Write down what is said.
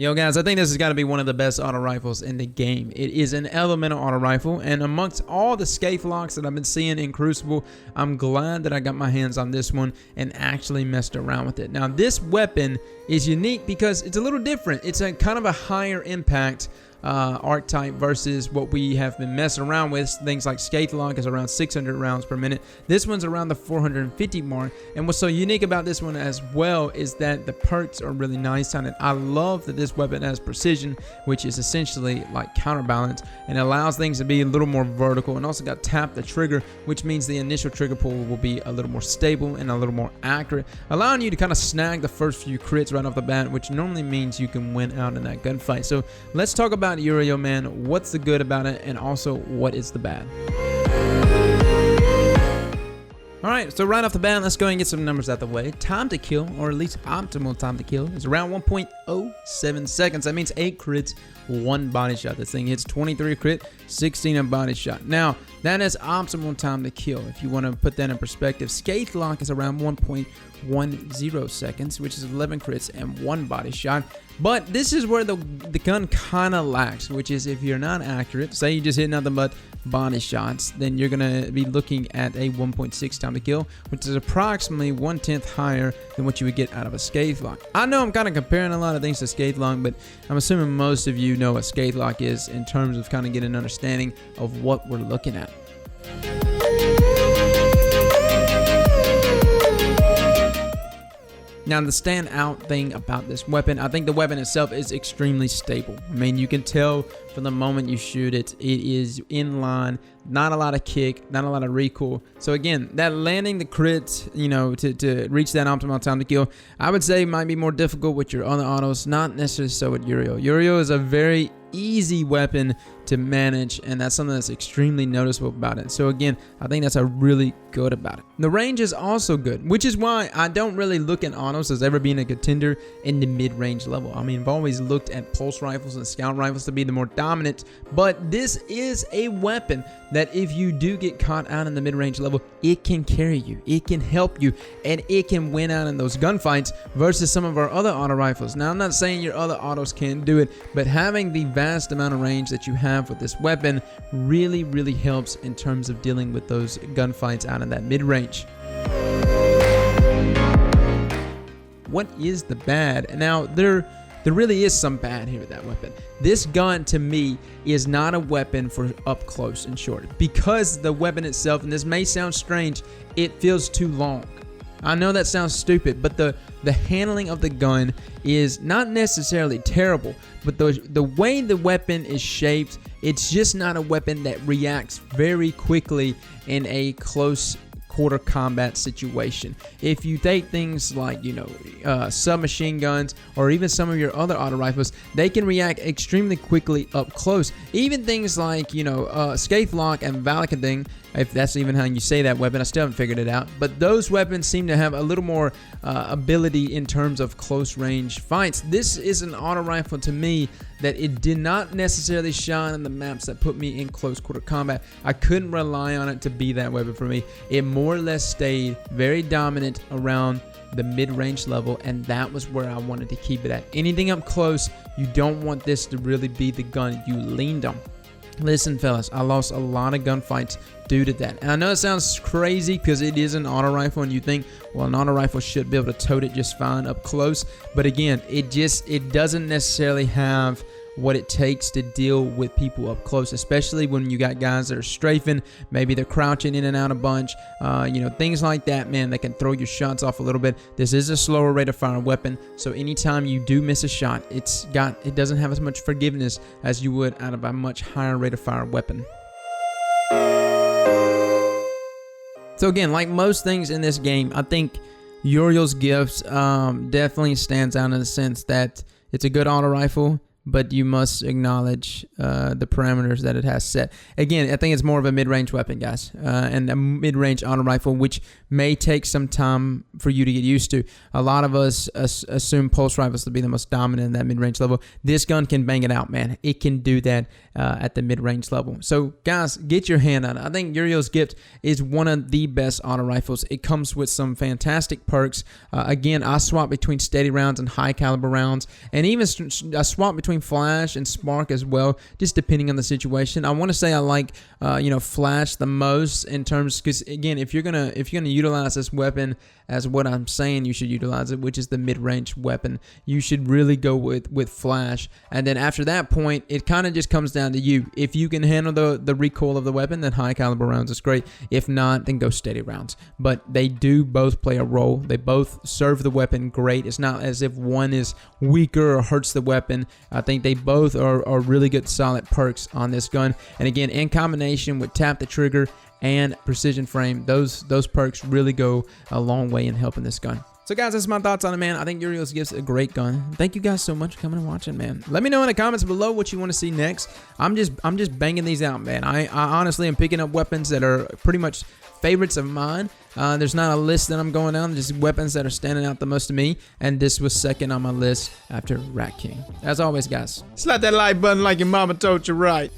Yo guys, I think this has got to be one of the best auto rifles in the game. It is an elemental auto rifle, and amongst all the scathe locks that I've been seeing in Crucible, I'm glad that I got my hands on this one and actually messed around with it. Now this weapon is unique because it's a little different. It's a kind of a higher impact archetype versus what we have been messing around with. Things like scathe lock is around 600 rounds per minute. This one's around the 450 mark, and what's so unique about this one as well is that the perks are really nice on it. I love that this weapon has precision, which is essentially like counterbalance, and allows things to be a little more vertical, and also got tap the trigger, which means the initial trigger pull will be a little more stable and a little more accurate, allowing you to kind of snag the first few crits right off the bat, which normally means you can win out in that gunfight. So let's talk about Uriel, man. What's the good about it, and also what is the bad? Alright, so right off the bat, let's go and get some numbers out the way. Time to kill, or at least optimal time to kill, is around 1.07 seconds. That means 8 crits, 1 body shot. This thing hits 23 crit, 16 a body shot. Now, that is optimal time to kill. If you want to put that in perspective, scathe lock is around 1.10 seconds, which is 11 crits and 1 body shot. But this is where the gun kind of lacks, which is if you're not accurate, say you just hit nothing but body shots, then you're going to be looking at a 1.6 time to kill, which is approximately 1/10 higher than what you would get out of a scathe lock. I know I'm kind of comparing a lot of things to scathe lock, but I'm assuming most of you know what scathe lock is in terms of kind of getting an understanding of what we're looking at. Now, the standout thing about this weapon, I think the weapon itself is extremely stable. I mean, you can tell from the moment you shoot it, it is in line, not a lot of kick, not a lot of recoil. So again, that landing the crits, you know, to reach that optimal time to kill, I would say might be more difficult with your other autos, not necessarily so with Uriel. Uriel is a very easy weapon to manage, and that's something that's extremely noticeable about it. So again, I think that's a really good about it. The range is also good, which is why I don't really look at autos as ever being a contender in the mid-range level. I mean, I've always looked at pulse rifles and scout rifles to be the more dominant, but this is a weapon that if you do get caught out in the mid-range level, it can carry you, it can help you, and it can win out in those gunfights versus some of our other auto rifles. Now, I'm not saying your other autos can't do it, but having the vast amount of range that you have with this weapon really helps in terms of dealing with those gunfights out in that mid-range. What is the bad? Now, there really is some bad here with that weapon. This gun, to me, is not a weapon for up close and short, because the weapon itself, and this may sound strange, it feels too long. I know that sounds stupid, but the handling of the gun is not necessarily terrible, but the way the weapon is shaped, it's just not a weapon that reacts very quickly in a close quarter combat situation. If you take things like, you know, submachine guns or even some of your other auto rifles, they can react extremely quickly up close. Even things like, you know, scathe lock and valakading, if that's even how you say that weapon, I still haven't figured it out, but those weapons seem to have a little more ability in terms of close range fights. This is an auto rifle to me that it did not necessarily shine on the maps that put me in close quarter combat. I couldn't rely on it to be that weapon for me. It more or less stayed very dominant around the mid-range level, and that was where I wanted to keep it at. Anything up close, you don't want this to really be the gun you leaned on. Listen, fellas, I lost a lot of gunfights due to that. And I know it sounds crazy because it is an auto rifle, and you think, well, an auto rifle should be able to tote it just fine up close. But again, it doesn't necessarily have what it takes to deal with people up close, especially when you got guys that are strafing, maybe they're crouching in and out a bunch, you know, things like that, man, that can throw your shots off a little bit. This is a slower rate of fire weapon, so anytime you do miss a shot, it doesn't have as much forgiveness as you would out of a much higher rate of fire weapon. So again, like most things in this game, I think Uriel's gifts definitely stands out in the sense that it's a good auto rifle, but you must acknowledge the parameters that it has set. Again, I think it's more of a mid-range weapon, guys, and a mid-range auto rifle, which may take some time for you to get used to. A lot of us assume pulse rifles to be the most dominant in that mid-range level. This gun can bang it out, man. It can do that at the mid-range level. So, guys, get your hand on it. I think Uriel's Gift is one of the best auto rifles. It comes with some fantastic perks. Again, I swap between steady rounds and high caliber rounds, and even I swap between flash and spark as well, just depending on the situation. I want to say I like flash the most in terms, because again, if you're gonna utilize this weapon as what I'm saying you should utilize it, which is the mid-range weapon, you should really go with flash. And then after that point, it kind of just comes down to you. If you can handle the recoil of the weapon, then high caliber rounds is great. If not, then go steady rounds. But they do both play a role. They both serve the weapon great. It's not as if one is weaker or hurts the weapon. I think they both are really good, solid perks on this gun. And again, in combination with tap the trigger and precision frame, those perks really go a long way in helping this gun. So guys, that's my thoughts on it, man. I think Uriel's Gift's a great gun. Thank you guys so much for coming and watching, man. Let me know in the comments below what you want to see next. I'm just banging these out, man. I honestly am picking up weapons that are pretty much favorites of mine. There's not a list that I'm going down, just weapons that are standing out the most to me, and this was second on my list after Rat King. As always, guys, slap that like button like your mama told you right.